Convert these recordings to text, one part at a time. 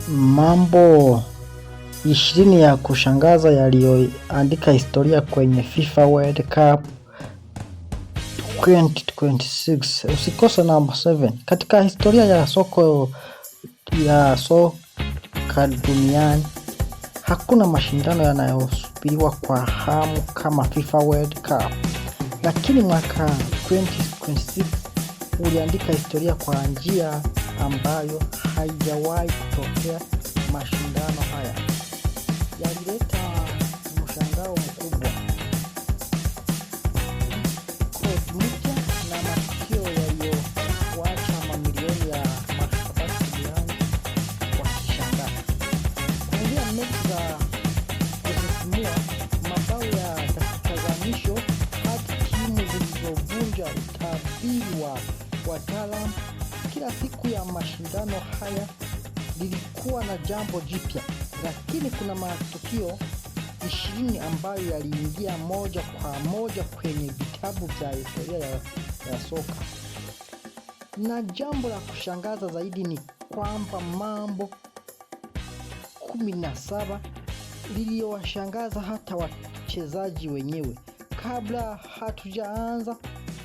Mambo 20 ya kushangaza yaliyoandika historia kwenye FIFA World Cup 2026. Usikose namba 7. Katika historia ya soka duniani, hakuna mashindano yanayosubiriwa kwa hamu kama FIFA World Cup. Lakini mwaka 2026 uliandika historia kwa njia ambayo haijawahi kutokea. Mashindano haya yalileta mshangao mkubwa, kodi mpya na matukio yaliyowacha mamilioni ya mashabiki duniani wakishangaa. Kuanzia mechi za kusisimua, mabao ya dakika za mwisho, hadi timu zilizovunja utabiri wa wataalamu, kila siku ya mashindano haya lilikuwa na jambo jipya. Lakini kuna matukio 20 ambayo yaliingia moja kwa moja kwenye vitabu vya historia ya soka. Na jambo la kushangaza zaidi ni kwamba mambo 17 liliyowashangaza hata wachezaji wenyewe. Kabla hatujaanza,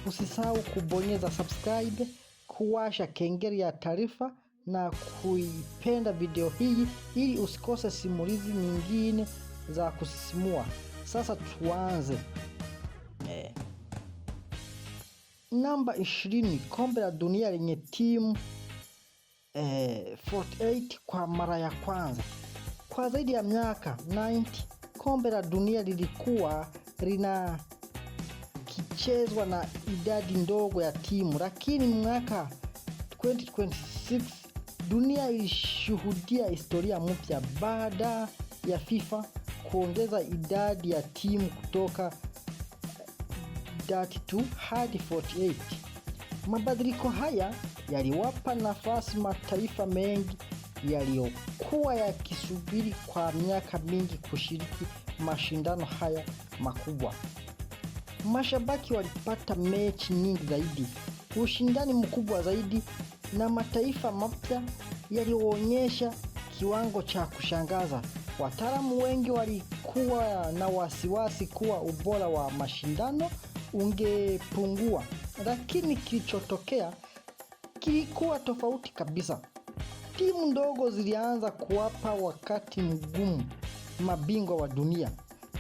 usisahau kubonyeza subscribe, kuwasha kengele ya taarifa na kuipenda video hii ili usikose simulizi nyingine za kusisimua. Sasa tuanze. Namba 20, kombe la dunia lenye timu 48 kwa mara ya kwanza. Kwa zaidi ya miaka 90, kombe la dunia lilikuwa kichezwa na idadi ndogo ya timu, lakini mwaka 2026 dunia ilishuhudia historia mpya baada ya FIFA kuongeza idadi ya timu kutoka 32 hadi 48. Mabadiliko haya yaliwapa nafasi mataifa mengi yaliyokuwa yakisubiri kwa miaka mingi kushiriki mashindano haya makubwa. Mashabiki walipata mechi nyingi zaidi, ushindani mkubwa zaidi, na mataifa mapya yalionyesha kiwango cha kushangaza. Wataalamu wengi walikuwa na wasiwasi kuwa ubora wa mashindano ungepungua, lakini kilichotokea kilikuwa tofauti kabisa. Timu ndogo zilianza kuwapa wakati mgumu mabingwa wa dunia,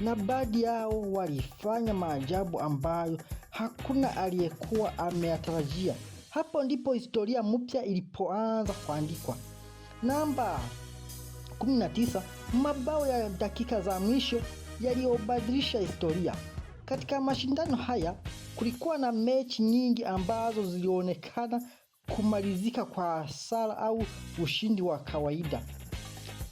na baadhi yao walifanya maajabu ambayo hakuna aliyekuwa ameyatarajia. Hapo ndipo historia mpya ilipoanza kuandikwa. Namba 19, mabao ya dakika za mwisho yaliyobadilisha historia. Katika mashindano haya kulikuwa na mechi nyingi ambazo zilionekana kumalizika kwa sare au ushindi wa kawaida,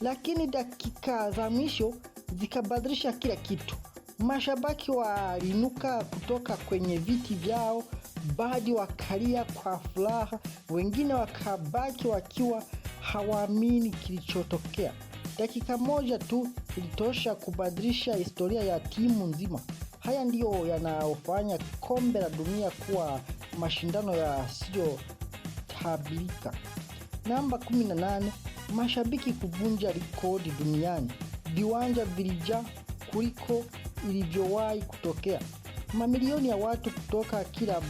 lakini dakika za mwisho zikabadilisha kila kitu. Mashabiki waliinuka kutoka kwenye viti vyao, baadhi wakalia kwa furaha, wengine wakabaki wakiwa hawaamini kilichotokea. Dakika moja tu ilitosha kubadilisha historia ya timu nzima. Haya ndiyo yanayofanya kombe la dunia kuwa mashindano yasiyotabirika. Namba 18, mashabiki kuvunja rekodi duniani. Viwanja vilijaa kuliko ilivyowahi kutokea. Mamilioni ya watu kutoka kila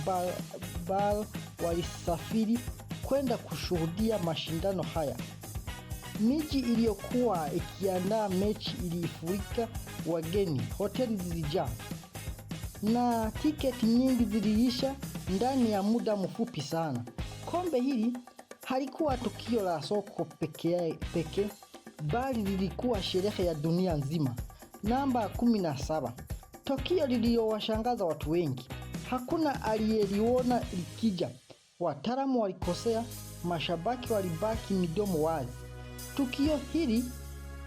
bara walisafiri kwenda kushuhudia mashindano haya. Miji iliyokuwa ikiandaa mechi ilifurika wageni, hoteli zilijaa, na tiketi nyingi ziliisha ndani ya muda mfupi sana. Kombe hili halikuwa tukio la soko pekee, bali lilikuwa sherehe ya dunia nzima. Namba 17, tukio lililowashangaza watu wengi. Hakuna aliyeliona likija. Wataalamu walikosea, mashabiki walibaki midomo wazi. Tukio hili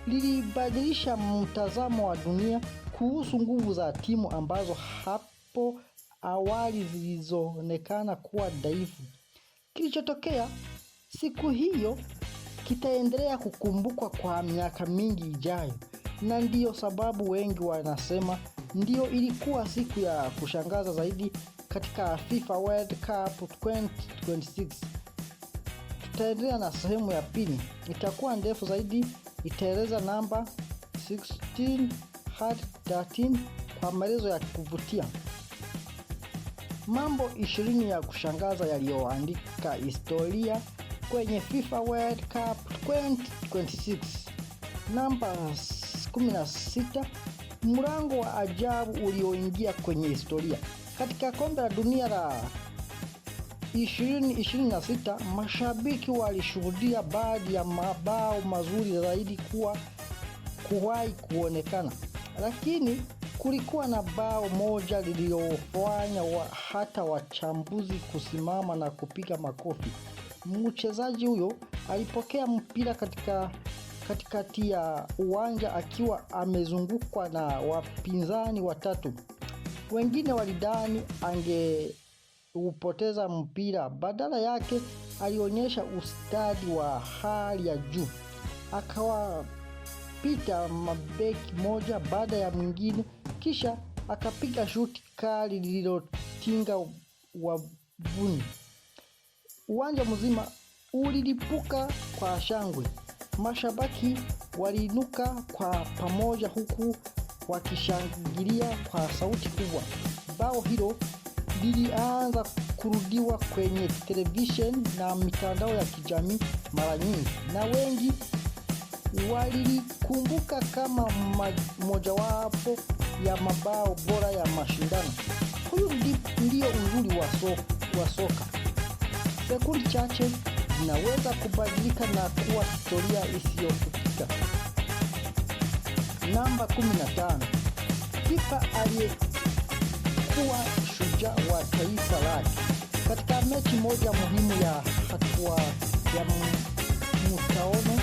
lilibadilisha mtazamo wa dunia kuhusu nguvu za timu ambazo hapo awali zilizoonekana kuwa dhaifu. Kilichotokea siku hiyo kitaendelea kukumbukwa kwa miaka mingi ijayo, na ndiyo sababu wengi wanasema ndiyo ilikuwa siku ya kushangaza zaidi katika FIFA World Cup 2026. tutaendelea na sehemu ya pili, itakuwa ndefu zaidi, itaeleza namba 16 hadi 13 kwa maelezo ya kuvutia. Mambo 20 ya kushangaza yaliyoandika historia kwenye FIFA World Cup 2026. Namba 16, mlango wa ajabu ulioingia kwenye historia. Katika kombe la dunia la 2026, mashabiki walishuhudia baadhi ya mabao mazuri zaidi kuwahi kuonekana. Lakini kulikuwa na bao moja lililofanya hata wachambuzi kusimama na kupiga makofi. Mchezaji huyo alipokea mpira katikati ya uwanja akiwa amezungukwa na wapinzani watatu. Wengine walidhani angeupoteza mpira, badala yake alionyesha ustadi wa hali ya juu. Akawapita mabeki moja baada ya mwingine, kisha akapiga shuti kali lililotinga wavuni. Uwanja mzima ulilipuka kwa shangwe. Mashabiki waliinuka kwa pamoja huku wakishangilia kwa sauti kubwa. Bao hilo lilianza kurudiwa kwenye television na mitandao ya kijamii mara nyingi, na wengi walilikumbuka kama mojawapo ya mabao bora ya mashindano. Huyu ndio uzuri wa soka. Sekundi chache zinaweza kubadilika na kuwa historia isiyofutika. Namba 15, kipa aliyekuwa shujaa wa taifa lake. Katika mechi moja muhimu ya hatua ya mtaano,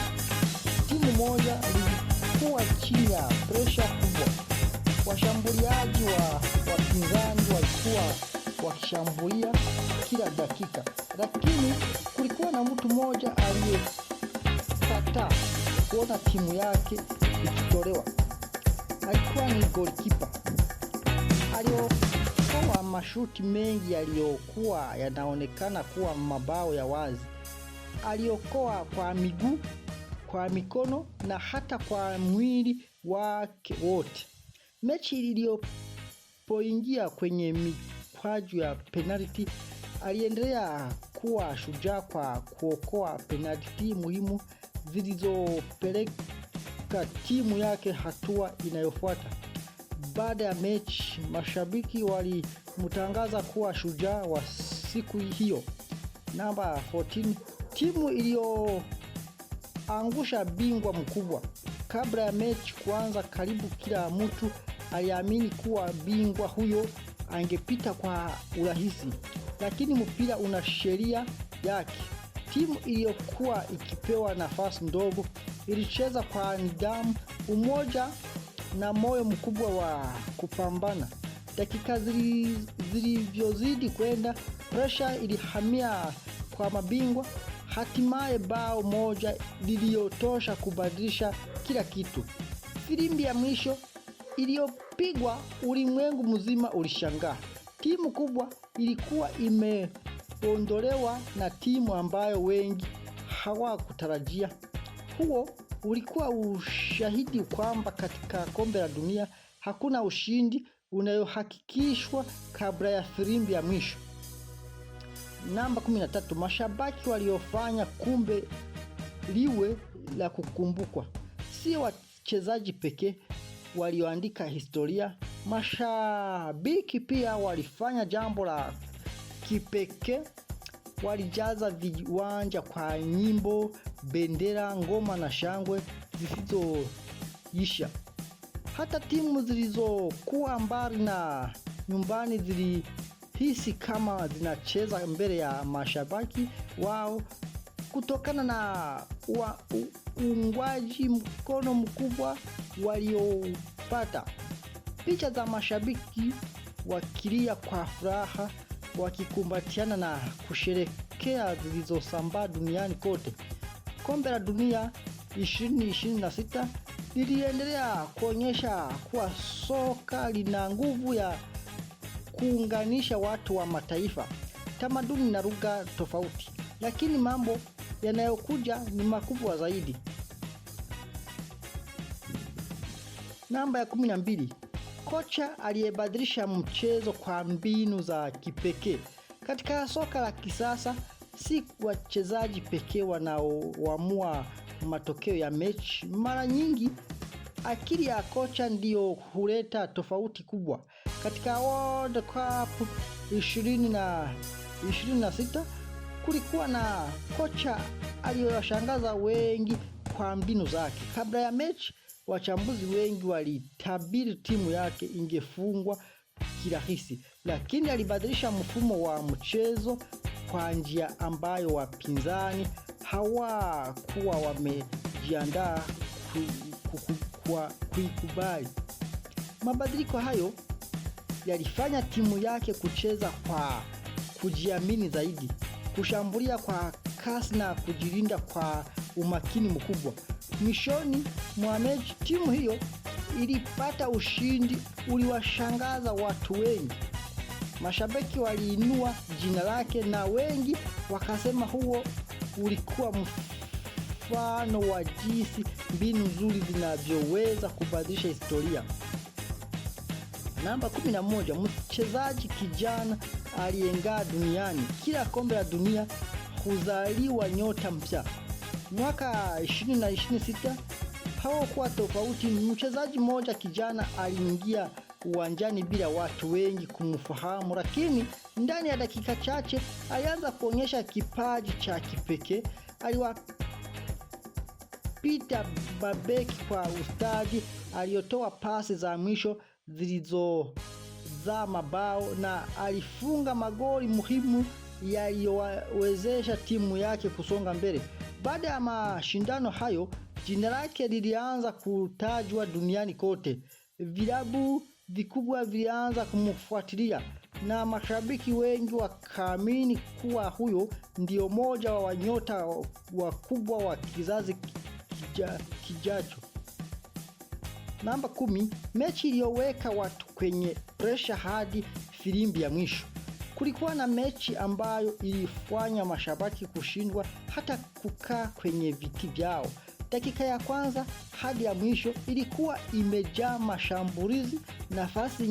timu moja ilikuwa chini ya presha kubwa. Washambuliaji wa wapinzani walikuwa wakishambulia kila dakika, lakini kulikuwa na mtu mmoja aliyekataa kuona timu yake ikitolewa. Alikuwa ni goalkeeper. Aliokoa mashuti mengi yaliyokuwa yanaonekana kuwa mabao ya wazi. Aliokoa kwa miguu, kwa mikono na hata kwa mwili wake wote. Mechi iliyopoingia kwenye mikwaju ya penalty, aliendelea kuwa shujaa kwa kuokoa penalty muhimu zilizopeleka timu yake hatua inayofuata. Baada ya mechi, mashabiki walimtangaza kuwa shujaa wa siku hiyo. Namba 14, timu iliyoangusha bingwa mkubwa. Kabla ya mechi kuanza, karibu kila mtu aliamini kuwa bingwa huyo angepita kwa urahisi, lakini mpira una sheria yake. Timu iliyokuwa ikipewa nafasi ndogo ilicheza kwa nidhamu, umoja na moyo mkubwa wa kupambana. Dakika zilivyozidi kwenda, presha ilihamia kwa mabingwa. Hatimaye bao moja lililotosha kubadilisha kila kitu. Filimbi ya mwisho iliyopigwa, ulimwengu mzima ulishangaa. Timu kubwa ilikuwa imeondolewa na timu ambayo wengi hawakutarajia. Huo ulikuwa ushahidi kwamba katika kombe la dunia hakuna ushindi unayohakikishwa kabla ya filimbi ya mwisho. Namba 13, mashabiki waliofanya kumbe liwe la kukumbukwa. Si wachezaji pekee walioandika historia, mashabiki pia walifanya jambo la kipekee. Walijaza viwanja kwa nyimbo, bendera, ngoma na shangwe zisizoisha. Hata timu zilizokuwa mbali na nyumbani zilihisi kama zinacheza mbele ya mashabiki wao kutokana na uungwaji mkono mkubwa waliopata. Picha za mashabiki wakilia kwa furaha, wakikumbatiana na kusherehekea zilizosambaa duniani kote. Kombe la dunia 2026 liliendelea kuonyesha kuwa soka lina nguvu ya kuunganisha watu wa mataifa, tamaduni na lugha tofauti. Lakini mambo yanayokuja ni makubwa zaidi. Namba ya 12, kocha aliyebadilisha mchezo kwa mbinu za kipekee. Katika soka la kisasa, si wachezaji pekee wanaoamua matokeo ya mechi. Mara nyingi akili ya kocha ndiyo huleta tofauti kubwa. Katika World Cup 2026 kulikuwa na kocha aliyowashangaza wengi kwa mbinu zake. Kabla ya mechi, wachambuzi wengi walitabiri timu yake ingefungwa kirahisi, lakini alibadilisha mfumo wa mchezo kwa njia ambayo wapinzani hawakuwa wamejiandaa kuikubali. Mabadiliko hayo yalifanya timu yake kucheza kwa kujiamini zaidi, kushambulia kwa kasi na kujilinda kwa umakini mkubwa. Mwishoni mwa mechi, timu hiyo ilipata ushindi uliwashangaza watu wengi. Mashabiki waliinua jina lake na wengi wakasema huo ulikuwa mfano wa jinsi mbinu nzuri zinavyoweza kubadilisha historia. Namba 11, mchezaji kijana aliyeng'aa duniani. Kila kombe la dunia huzaliwa nyota mpya. Mwaka 2026 hawakuwa tofauti. Mchezaji mmoja kijana aliingia uwanjani bila watu wengi kumfahamu, lakini ndani ya dakika chache alianza kuonyesha kipaji cha kipekee. Aliwapita mabeki kwa ustadi, aliotoa pasi za mwisho zilizozaa mabao na alifunga magoli muhimu yaliyowezesha timu yake kusonga mbele. Baada ya mashindano hayo, jina lake lilianza kutajwa duniani kote. Vilabu vikubwa vilianza kumfuatilia na mashabiki wengi wakaamini kuwa huyo ndio moja wa wanyota wakubwa wa kizazi kijacho. Namba 10, mechi iliyoweka watu kwenye pressure hadi filimbi ya mwisho. Kulikuwa na mechi ambayo ilifanya mashabiki kushindwa hata kukaa kwenye viti vyao. Dakika ya kwanza hadi ya mwisho ilikuwa imejaa mashambulizi, nafasi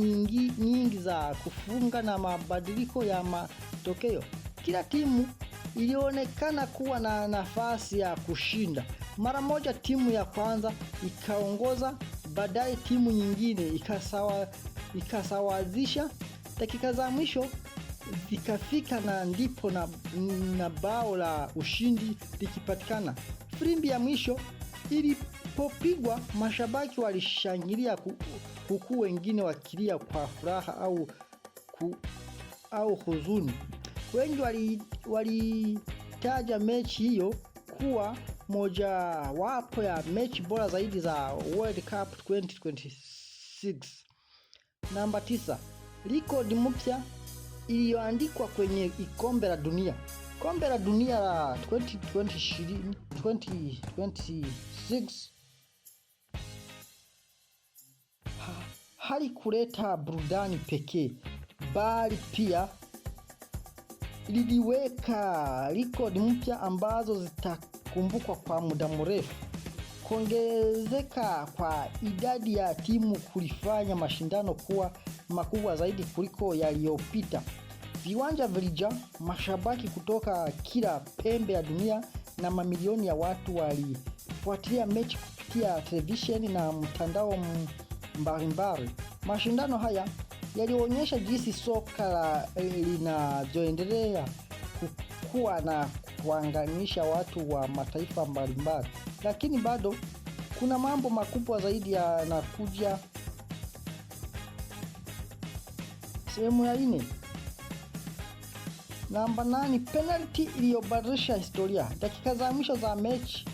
nyingi za kufunga na mabadiliko ya matokeo. Kila timu ilionekana kuwa na nafasi ya kushinda. Mara moja timu ya kwanza ikaongoza, baadaye timu nyingine ikasawazisha. Dakika za mwisho zikafika na ndipo na bao la ushindi likipatikana. Filimbi ya mwisho ilipopigwa, mashabiki walishangilia huku wengine wakilia kwa furaha au huzuni. Wengi walitaja mechi hiyo kuwa moja wapo ya mechi bora zaidi za World Cup 2026. Namba 9, rekodi mpya iliyoandikwa kwenye kombe la dunia. Kombe la dunia la 2026 halikuleta burudani pekee, bali pia liliweka rekodi mpya ambazo zitakumbukwa kwa muda mrefu. Kuongezeka kwa idadi ya timu kulifanya mashindano kuwa makubwa zaidi kuliko yaliyopita. Viwanja vilijaa, mashabiki kutoka kila pembe ya dunia na mamilioni ya watu walifuatilia mechi kupitia televisheni na mtandao mbalimbali. Mashindano haya yalionyesha jinsi soka linavyoendelea kukua na kuunganisha watu wa mataifa mbalimbali. Lakini bado kuna mambo makubwa zaidi yanakuja. Sehemu ya 4. Namba 8, penalty iliyobadilisha historia. Dakika za mwisho za mechi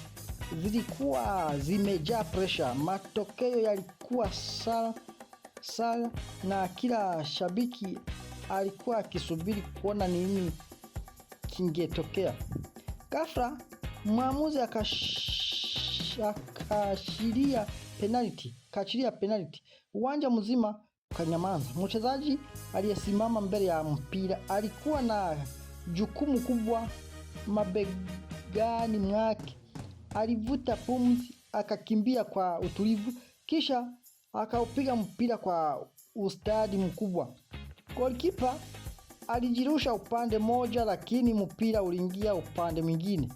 zilikuwa zimejaa pressure. Matokeo yalikuwa sala na kila shabiki alikuwa akisubiri kuona nini kingetokea. Ghafla mwamuzi akashiria penalty. Uwanja mzima ukanyamaza. Mchezaji aliyesimama mbele ya mpira alikuwa na jukumu kubwa. begani mwake. Alivuta pumzi, akakimbia kwa utulivu, kisha akaupiga mpira kwa ustadi mkubwa. Golikipa alijirusha upande moja, lakini mpira uliingia upande mwingine.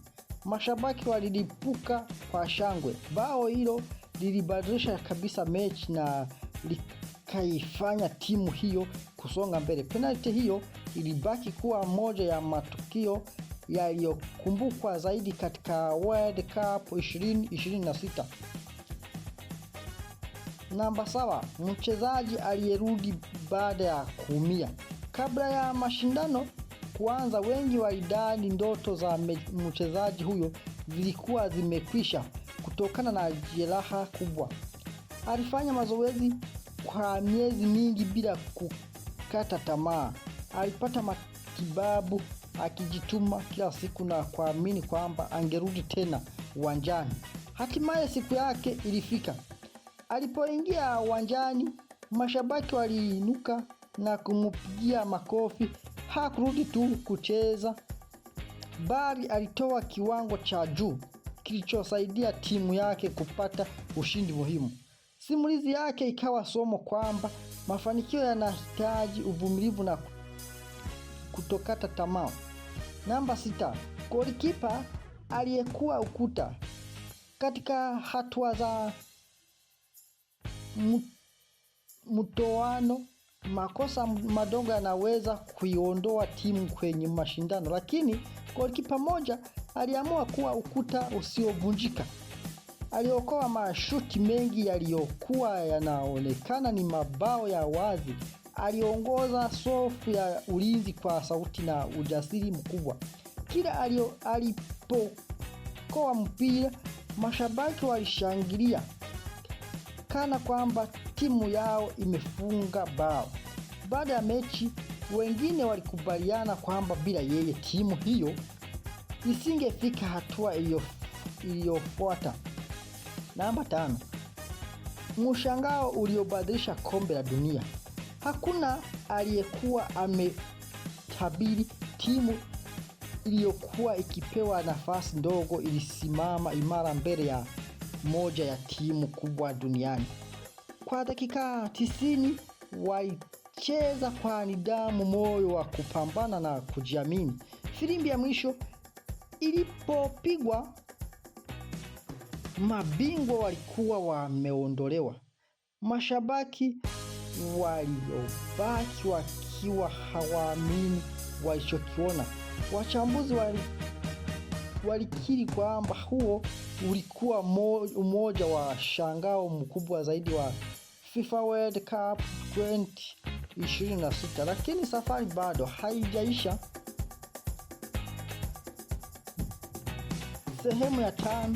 Mashabiki walilipuka kwa shangwe. Bao hilo lilibadilisha kabisa mechi na likaifanya timu hiyo kusonga mbele. Penalty hiyo ilibaki kuwa moja ya matukio yaliyokumbukwa zaidi katika World Cup 2026. Namba 7, mchezaji aliyerudi baada ya kuumia. Kabla ya mashindano kuanza, wengi walidhani ndoto za mchezaji huyo zilikuwa zimekwisha kutokana na jeraha kubwa. Alifanya mazoezi kwa miezi mingi bila kukata tamaa. Alipata matibabu, akijituma kila siku na kuamini kwamba angerudi tena uwanjani. Hatimaye siku yake ilifika. Alipoingia uwanjani, mashabiki waliinuka na kumpigia makofi. Hakurudi tu kucheza, bali alitoa kiwango cha juu kilichosaidia timu yake kupata ushindi muhimu. Simulizi yake ikawa somo kwamba mafanikio yanahitaji uvumilivu na kutokata tamaa. Namba 6, golikipa aliyekuwa ukuta. Katika hatua za mtoano, makosa madogo yanaweza kuiondoa timu kwenye mashindano, lakini golikipa moja aliamua kuwa ukuta usiovunjika. Aliokoa mashuti mengi yaliyokuwa yanaonekana ni mabao ya wazi. Aliongoza safu ya ulinzi kwa sauti na ujasiri mkubwa. Kila alipokoa mpira, mashabiki walishangilia kana kwamba timu yao imefunga bao. Baada ya mechi, wengine walikubaliana kwamba bila yeye timu hiyo isingefika hatua iliyofuata. Namba 5, mshangao uliobadilisha kombe la dunia. Hakuna aliyekuwa ametabiri timu iliyokuwa ikipewa nafasi ndogo ilisimama imara mbele ya moja ya timu kubwa duniani. Kwa dakika 90 walicheza kwa nidhamu, moyo wa kupambana na kujiamini. Filimbi ya mwisho ilipopigwa, mabingwa walikuwa wameondolewa. Mashabiki waliobaki wakiwa hawaamini walichokiona. Wachambuzi walikiri kwamba huo ulikuwa umoja wa shangao mkubwa zaidi wa FIFA World Cup 2026. Lakini safari bado haijaisha. Sehemu ya 5.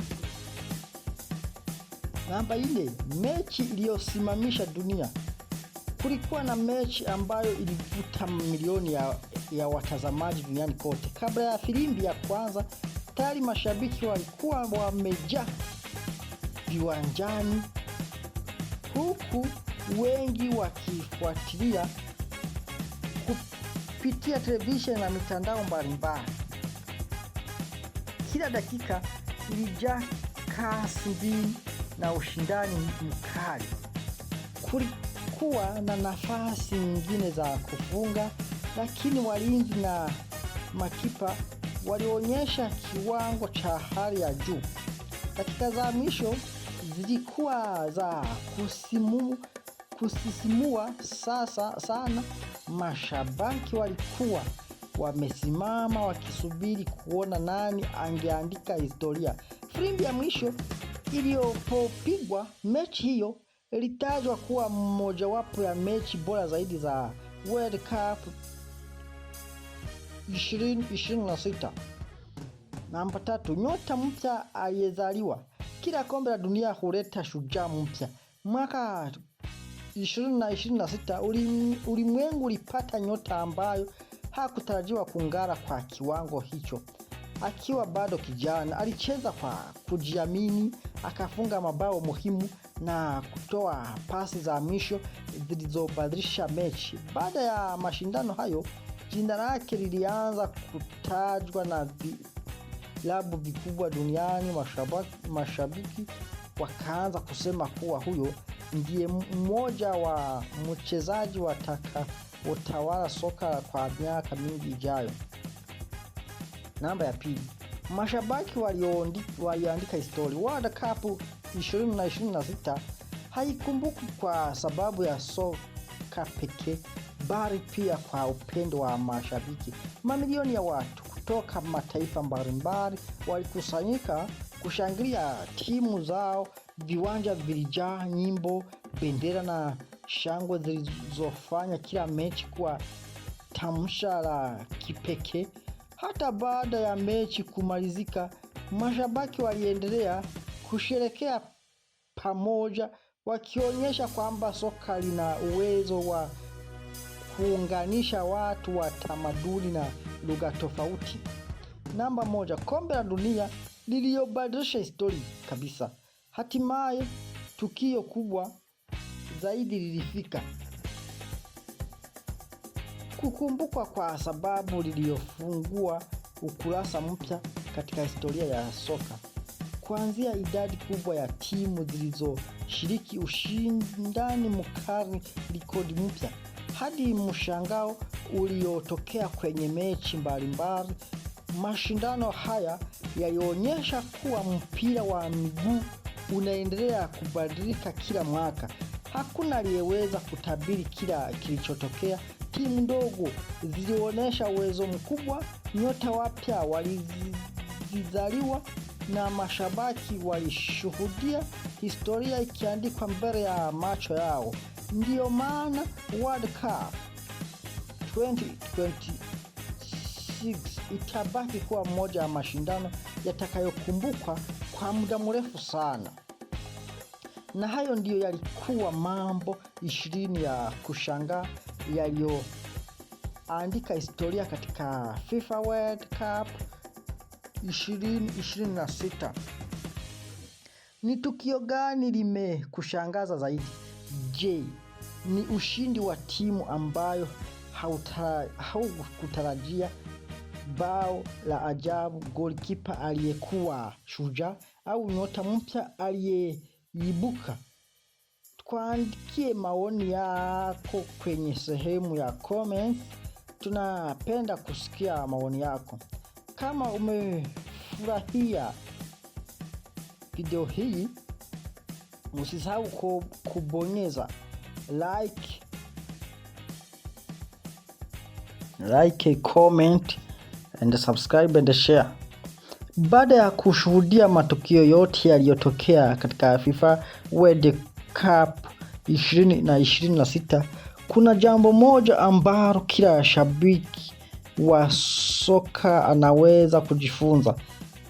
Namba 4, mechi iliyosimamisha dunia. Kulikuwa na mechi ambayo ilivuta milioni ya watazamaji duniani kote. Kabla ya filimbi ya kwanza, tayari mashabiki walikuwa wamejaa viwanjani, huku wengi wakifuatilia kupitia televisheni na mitandao mbalimbali. Kila dakika ilijaa kasi mbili na ushindani mkali. Kulikuwa na nafasi nyingine za kufunga, lakini walinzi na makipa walionyesha kiwango cha hali ya juu. Dakika za mwisho zilikuwa za kusisimua sana. Mashabiki walikuwa wamesimama wakisubiri kuona nani angeandika historia. Filimbi ya mwisho iliyopopigwa, mechi hiyo ilitajwa kuwa mojawapo ya mechi bora zaidi za World Cup 2026. Namba 3, nyota mpya aliyezaliwa. Kila kombe la dunia huleta shujaa mpya. Mwaka 2026 ulimwengu ulipata nyota ambayo hakutarajiwa kung'ara kwa kiwango hicho. Akiwa bado kijana, alicheza kwa kujiamini, akafunga mabao muhimu na kutoa pasi za mwisho zilizobadilisha mechi. Baada ya mashindano hayo, jina lake lilianza kutajwa vilabu vikubwa duniani, mashabiki wakaanza kusema kuwa huyo ndiye mmoja wa mchezaji utawala soka kwa miaka mingi ijayo. Namba ya pili, mashabiki waliandika historia. World Cup 2026 haikumbuki kwa sababu ya soka pekee, bali pia kwa upendo wa mashabiki. Mamilioni ya watu kutoka mataifa mbalimbali walikusanyika kushangilia timu zao. Viwanja vilijaa nyimbo, bendera na shangwe zilizofanya kila mechi kuwa tamasha la kipekee. Hata baada ya mechi kumalizika, mashabiki waliendelea kusherehekea pamoja, wakionyesha kwamba soka lina uwezo wa kuunganisha watu wa tamaduni na lugha tofauti. Namba moja, kombe la dunia lililobadilisha historia kabisa. Hatimaye tukio kubwa zaidi lilifika. Kukumbukwa kwa sababu liliofungua ukurasa mpya katika historia ya soka. Kuanzia idadi kubwa ya timu zilizoshiriki, ushindani mkali, rekodi mpya, hadi mshangao uliotokea kwenye mechi mbalimbali. Mashindano haya yalionyesha kuwa mpira wa miguu unaendelea kubadilika kila mwaka. Hakuna aliyeweza kutabiri kila kilichotokea. Timu ndogo zilionyesha uwezo mkubwa, nyota wapya walizaliwa na mashabiki walishuhudia historia ikiandikwa mbele ya macho yao. Ndiyo maana World Cup 2026 itabaki kuwa moja ya mashindano yatakayokumbukwa kwa muda mrefu sana. Na hayo ndiyo yalikuwa mambo 20 ya kushangaa yaliyoandika historia katika FIFA World Cup 2026. Ni tukio gani limekushangaza zaidi? Je, ni ushindi wa timu ambayo haukutarajia, bao la ajabu, goalkeeper aliyekuwa shujaa, au nyota mpya aliyeibuka? Tuandikie maoni yako kwenye sehemu ya comments. Tunapenda kusikia maoni yako. Kama umefurahia video hii, usisahau kubonyeza like, comment and subscribe and share. Baada ya kushuhudia matukio yote yaliyotokea katika FIFA World Cup 2026, kuna jambo moja ambalo kila shabiki wa soka anaweza kujifunza.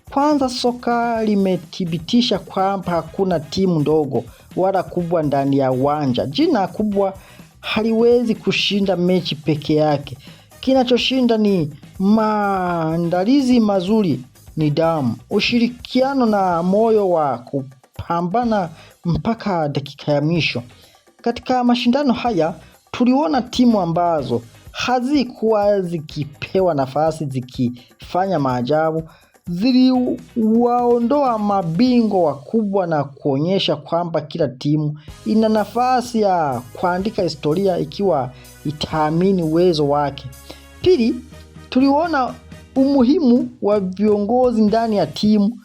Kwanza, soka limethibitisha kwamba hakuna timu ndogo wala kubwa ndani ya uwanja. Jina kubwa haliwezi kushinda mechi peke yake. Kinachoshinda ni maandalizi mazuri, nidhamu, ushirikiano na moyo wa kupambana mpaka dakika ya mwisho. Katika mashindano haya tuliona timu ambazo hazikuwa zikipewa nafasi zikifanya maajabu. Ziliwaondoa mabingwa wakubwa na kuonyesha kwamba kila timu ina nafasi ya kuandika historia ikiwa itaamini uwezo wake. Pili, tuliona umuhimu wa viongozi ndani ya timu.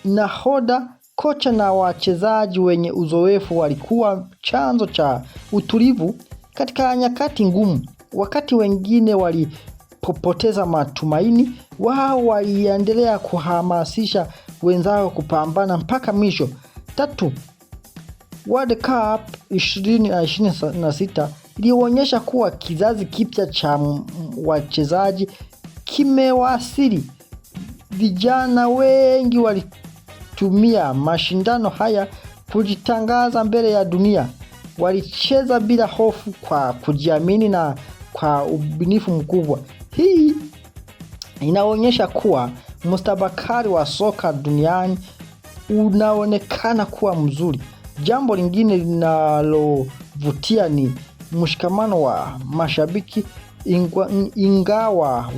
Nahodha, kocha na wachezaji wenye uzoefu walikuwa chanzo cha utulivu katika nyakati ngumu. Wakati wengine walipopoteza matumaini, wao waliendelea kuhamasisha wenzao kupambana mpaka mwisho. Tatu, World Cup 2026 ilionyesha kuwa kizazi kipya cha wachezaji kimewasili. Vijana wengi walitumia mashindano haya kujitangaza mbele ya dunia. Walicheza bila hofu, kwa kujiamini na kwa ubunifu mkubwa. Hii inaonyesha kuwa mustakabali wa soka duniani unaonekana kuwa mzuri. Jambo lingine linalovutia ni mshikamano wa mashabiki. Ingawa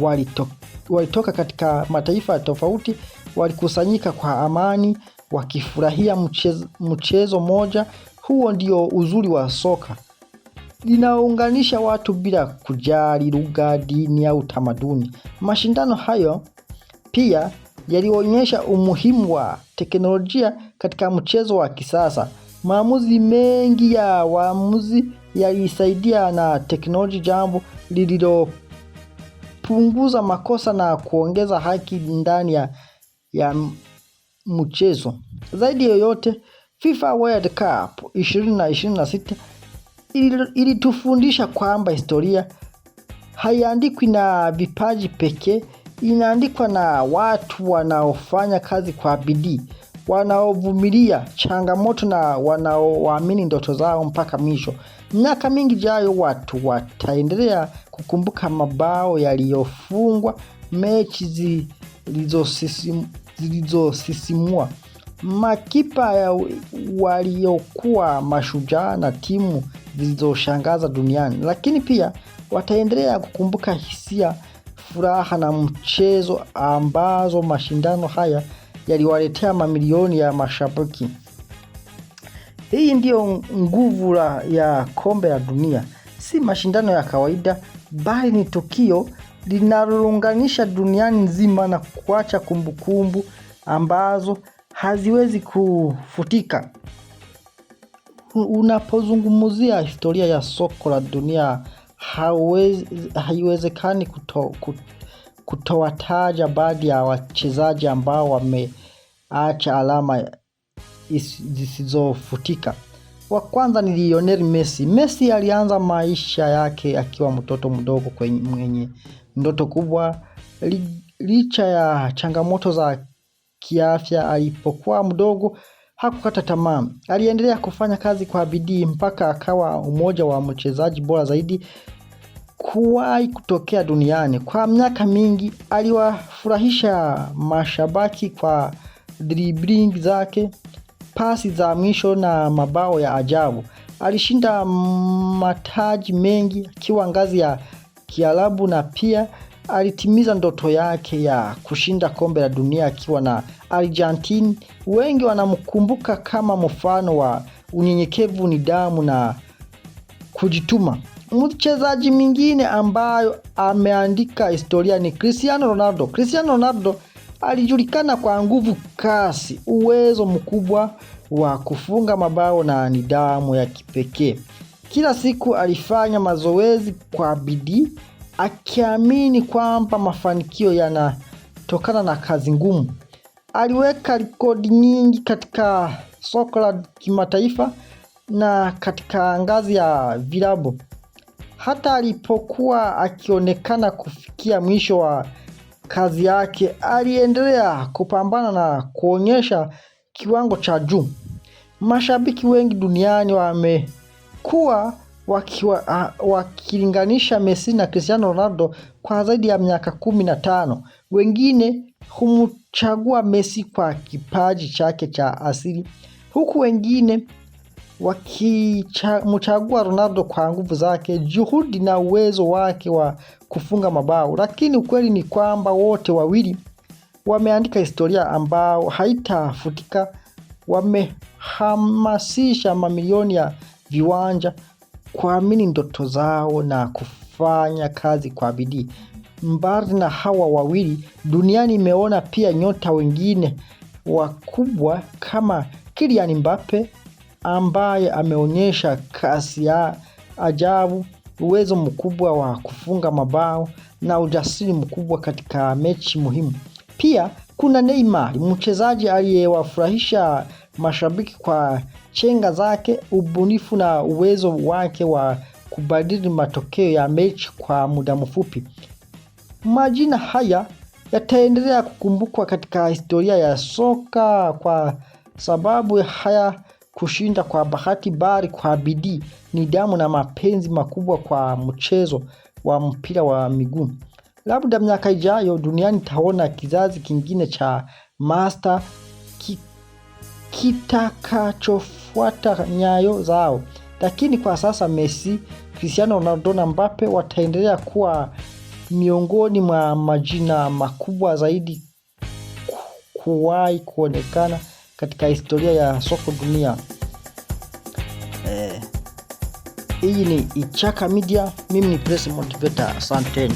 walitoka katika mataifa tofauti, walikusanyika kwa amani wakifurahia mchezo moja. Huo ndio uzuri wa soka, linaunganisha watu bila kujali lugha, dini au tamaduni. Mashindano hayo pia yalionyesha umuhimu wa teknolojia katika mchezo wa kisasa. Maamuzi mengi ya waamuzi yalisaidia na teknolojia, jambo lililopunguza makosa na kuongeza haki ndani ya mchezo. Zaidi yoyote, FIFA World Cup 2026 ilitufundisha kwamba historia haiandikwi na vipaji pekee, inaandikwa na watu wanaofanya kazi kwa bidii, wanaovumilia changamoto na wanaoamini ndoto zao mpaka mwisho. Miaka mingi ijayo watu wataendelea kukumbuka mabao yaliyofungwa, mechi zilizosisimua, makipa waliokuwa mashujaa na timu zilizoshangaza duniani. Lakini pia wataendelea kukumbuka hisia, furaha na mchezo ambazo mashindano haya yaliwaletea mamilioni ya mashabiki. Hii ndio nguvu ya kombe la dunia. Si mashindano ya kawaida, bali ni tukio linalounganisha duniani nzima na kuacha kumbukumbu ambazo haziwezi kufutika. Unapozungumzia historia ya soka la dunia, haiwezekani kutowataja baadhi ya wachezaji ambao wameacha alama zisizofutika. Wa kwanza ni Lionel Messi. Messi alianza maisha yake akiwa mtoto mdogo mwenye ndoto kubwa. Licha ya changamoto za kiafya alipokuwa mdogo, hakukata tamaa. Aliendelea kufanya kazi kwa bidii mpaka akawa mmoja wa mchezaji bora zaidi kuwahi kutokea duniani. Kwa miaka mingi aliwafurahisha mashabiki kwa dribbling zake, pasi za mwisho na mabao ya ajabu. Alishinda mataji mengi akiwa ngazi ya Kiarabu na pia alitimiza ndoto yake ya kushinda kombe la dunia akiwa na Argentina. Wengi wanamkumbuka kama mfano wa unyenyekevu, nidhamu na kujituma. Mchezaji mwingine ambayo ameandika historia ni Cristiano Ronaldo. Cristiano Ronaldo alijulikana kwa nguvu, kasi, uwezo mkubwa wa kufunga mabao na nidhamu ya kipekee. Kila siku alifanya mazoezi kwa bidii, akiamini kwamba mafanikio yanatokana na kazi ngumu. Aliweka rekodi nyingi katika soka la kimataifa na katika ngazi ya vilabu. Hata alipokuwa akionekana kufikia mwisho wa kazi yake, aliendelea kupambana na kuonyesha kiwango cha juu. Mashabiki wengi duniani wamekuwa wakilinganisha Messi na Cristiano Ronaldo kwa zaidi ya miaka 15. Wengine humchagua Messi kwa kipaji chake cha asili, huku wengine wakimchagua Ronaldo kwa nguvu zake, juhudi na uwezo wake wa kufunga mabao. Lakini ukweli ni kwamba wote wawili wameandika historia ambao haitafutika. Wamehamasisha mamilioni ya viwanja kuamini ndoto zao na kufanya kazi kwa bidii. Mbali na hawa wawili, duniani imeona pia nyota wengine wakubwa kama Kylian Mbappe ambaye ameonyesha kasi ya ajabu, uwezo mkubwa wa kufunga mabao na ujasiri mkubwa katika mechi muhimu. Pia kuna Neymar, mchezaji aliyewafurahisha mashabiki kwa chenga zake, ubunifu na uwezo wake wa kubadili matokeo ya mechi kwa muda mfupi. Majina haya yataendelea kukumbukwa katika historia ya soka kwa sababu haya kushinda kwa bahati, bali kwa bidii, nidhamu na mapenzi makubwa kwa mchezo wa mpira wa miguu. Labda miaka ijayo duniani itaona kizazi kingine cha master kitakachofuata nyayo zao. Lakini kwa sasa Messi, Cristiano Ronaldo na Mbappe wataendelea kuwa miongoni mwa majina makubwa zaidi kuwahi kuonekana katika historia ya soko dunia. Hii ni Ichaka Media, mimi ni Press Motivator. Asanteni.